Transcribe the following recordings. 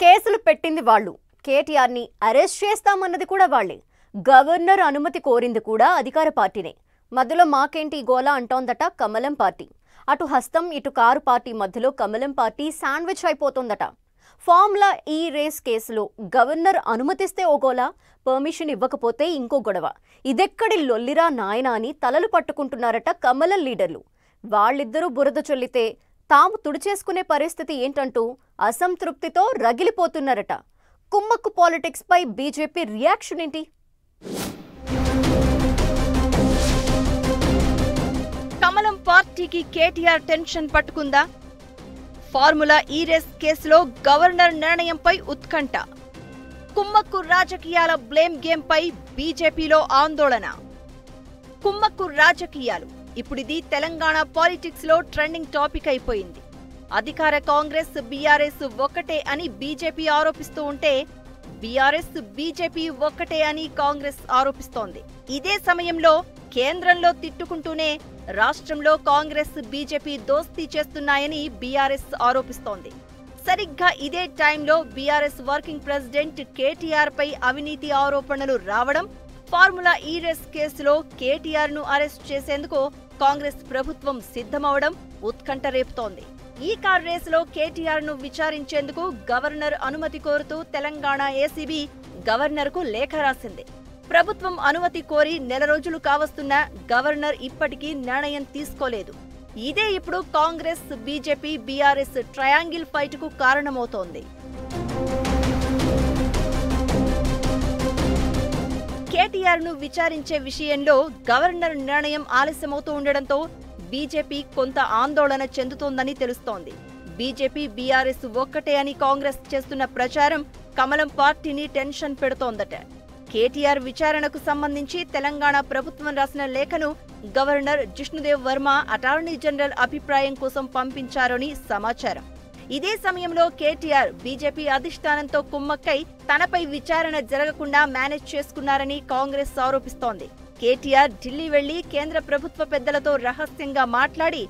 కేసులు పెట్టింది వాళ్ళు, కేటీఆర్ని అరెస్ట్ చేస్తామన్నది కూడా వాళ్ళే, గవర్నర్ అనుమతి కోరింది కూడా అధికార పార్టీనే. మధ్యలో మాకేంటి గోలా అంటోందట కమలం పార్టీ. అటు హస్తం ఇటు కారు పార్టీ మధ్యలో కమలం పార్టీ శాండ్విచ్ అయిపోతోందట. ఫార్ములా ఈ రేస్ కేసులో గవర్నర్ అనుమతిస్తే ఓ గోలా, పర్మిషన్ ఇవ్వకపోతే ఇంకో గొడవ. ఇదెక్కడి లొల్లిరా నాయనా అని తలలు పట్టుకుంటున్నారట కమలం లీడర్లు. వాళ్ళిద్దరూ బురద చొల్లితే తాము తుడిచేసుకునే పరిస్థితి ఏంటంటూ అసంతృప్తితో రగిలిపోతున్నారట. కుమ్మక్కు పాలిటిక్స్ పై బీజేపీ రియాక్షన్ ఏంటి? కమలం పార్టీకి కేటీఆర్ టెన్షన్ పట్టుకుందా? ఫార్ములా ఈ రేస్ కేసులో గవర్నర్ నిర్ణయంపై ఉత్కంఠ. కుమ్మక్కు రాజకీయాల బ్లేమ్ గేమ్ పై బీజేపీలో ఆందోళన. కుమ్మక్కు రాజకీయాలు ఇప్పుడిది తెలంగాణ పాలిటిక్స్ లో ట్రెండింగ్ టాపిక్ అయిపోయింది. అధికార కాంగ్రెస్ బీఆర్ఎస్ ఒక్కటే అని బీజేపీ ఆరోపిస్తూ ఉంటే, బీఆర్ఎస్ బీజేపీ ఒక్కటే అని కాంగ్రెస్ ఆరోపిస్తోంది. ఇదే సమయంలో కేంద్రంలో తిట్టుకుంటూనే రాష్ట్రంలో కాంగ్రెస్ బీజేపీ దోస్తీ చేస్తున్నాయని బీఆర్ఎస్ ఆరోపిస్తోంది. సరిగ్గా ఇదే టైంలో బీఆర్ఎస్ వర్కింగ్ ప్రెసిడెంట్ కేటీఆర్ పై అవినీతి ఆరోపణలు రావడం, ఫార్ములా ఈ రేస్ కేసులో కేటీఆర్ ను అరెస్ట్ చేసేందుకు కాంగ్రెస్ ప్రభుత్వం సిద్ధమవడం ఉత్కంఠ రేపుతోంది. ఈ కార్ రేసులో కేటీఆర్ ను విచారించేందుకు గవర్నర్ అనుమతి కోరుతూ తెలంగాణ ఏసీబీ గవర్నర్ కు లేఖ రాసింది. ప్రభుత్వం అనుమతి కోరి నెల రోజులు కావస్తున్నా గవర్నర్ ఇప్పటికీ నిర్ణయం తీసుకోలేదు. ఇదే ఇప్పుడు Congress BJP BRS triangle fight కు కారణమవుతోంది. కేటీఆర్ ను విచారించే విషయంలో గవర్నర్ నిర్ణయం ఆలస్యమవుతూ ఉండడంతో బీజేపీ కొంత ఆందోళన చెందుతోందని తెలుస్తోంది. బీజేపీ బీఆర్ఎస్ ఒక్కటే అని కాంగ్రెస్ చేస్తున్న ప్రచారం కమలం పార్టీని టెన్షన్ పెడుతోందట. కేటీఆర్ విచారణకు సంబంధించి తెలంగాణ ప్రభుత్వం రాసిన లేఖను governor Jishnu Dev Varma attorney general అభిప్రాయం కోసం పంపించారని సమాచారం. ఇదే సమయంలో కేటీఆర్ బీజేపీ అధిష్టానంతో కుమ్మక్కై తనపై విచారణ జరగకుండా మేనేజ్ చేసుకున్నారని కాంగ్రెస్ ఆరోపిస్తోంది. కేటీఆర్ ఢిల్లీ వెళ్లి కేంద్ర ప్రభుత్వ పెద్దలతో రహస్యంగా మాట్లాడి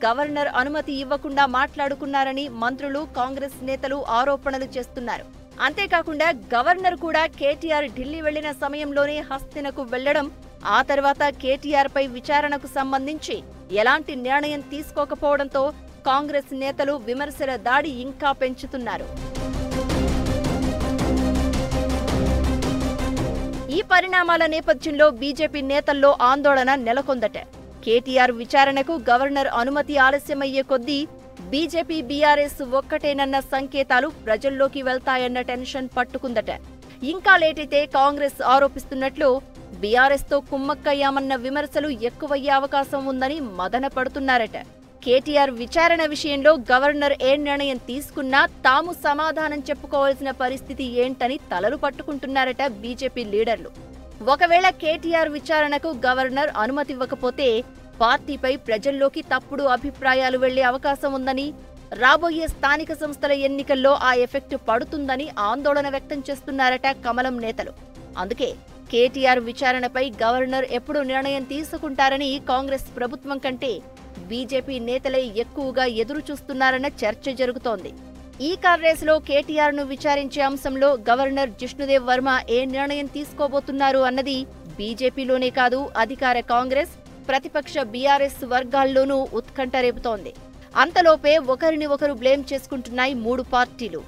గవర్నర్ అనుమతి ఇవ్వకుండా మాట్లాడుకున్నారని మంత్రులు, కాంగ్రెస్ నేతలు ఆరోపణలు చేస్తున్నారు. అంతేకాకుండా గవర్నర్ కూడా కేటీఆర్ ఢిల్లీ వెళ్లిన సమయంలోనే హస్తినకు వెళ్లడం, ఆ తర్వాత కేటీఆర్ పై విచారణకు సంబంధించి ఎలాంటి నిర్ణయం తీసుకోకపోవడంతో కాంగ్రెస్ నేతలు విమర్శల దాడి ఇంకా పెంచుతున్నారు. ఈ పరిణామాల నేపథ్యంలో బీజేపీ నేతల్లో ఆందోళన నెలకొందట. కేటీఆర్ విచారణకు గవర్నర్ అనుమతి ఆలస్యమయ్యే కొద్దీ బీజేపీ బీఆర్ఎస్ ఒక్కటేనన్న సంకేతాలు ప్రజల్లోకి వెళ్తాయన్న టెన్షన్ పట్టుకుందట. ఇంకా లేటైతే కాంగ్రెస్ ఆరోపిస్తున్నట్లు బీఆర్ఎస్ తో కుమ్మక్కయ్యామన్న విమర్శలు ఎక్కువయ్యే అవకాశం ఉందని మదన పడుతున్నారట. కేటీఆర్ విచారణ విషయంలో గవర్నర్ ఏ నిర్ణయం తీసుకున్నా తాము సమాధానం చెప్పుకోవాల్సిన పరిస్థితి ఏంటని తలలు పట్టుకుంటున్నారట బీజేపీ లీడర్లు. ఒకవేళ కేటీఆర్ విచారణకు గవర్నర్ అనుమతివ్వకపోతే పార్టీపై ప్రజల్లోకి తప్పుడు అభిప్రాయాలు వెళ్లే అవకాశం ఉందని, రాబోయే స్థానిక సంస్థల ఎన్నికల్లో ఆ ఎఫెక్ట్ పడుతుందని ఆందోళన వ్యక్తం చేస్తున్నారట కమలం నేతలు. అందుకే కేటీఆర్ విచారణపై గవర్నర్ ఎప్పుడు నిర్ణయం తీసుకుంటారని కాంగ్రెస్ ప్రభుత్వం కంటే బీజేపీ నేతలే ఎక్కువగా ఎదురు చూస్తున్నారన్న చర్చ జరుగుతోంది. ఈ కార్ రేసులో కేటీఆర్ ను విచారించే అంశంలో గవర్నర్ జిష్ణుదేవ్ వర్మ ఏ నిర్ణయం తీసుకోబోతున్నారు అన్నది బీజేపీలోనే కాదు, అధికార కాంగ్రెస్, ప్రతిపక్ష బీఆర్ఎస్ వర్గాల్లోనూ ఉత్కంఠ రేపుతోంది. అంతలోపే ఒకరిని ఒకరు బ్లేమ్ చేసుకుంటున్నాయి మూడు పార్టీలు.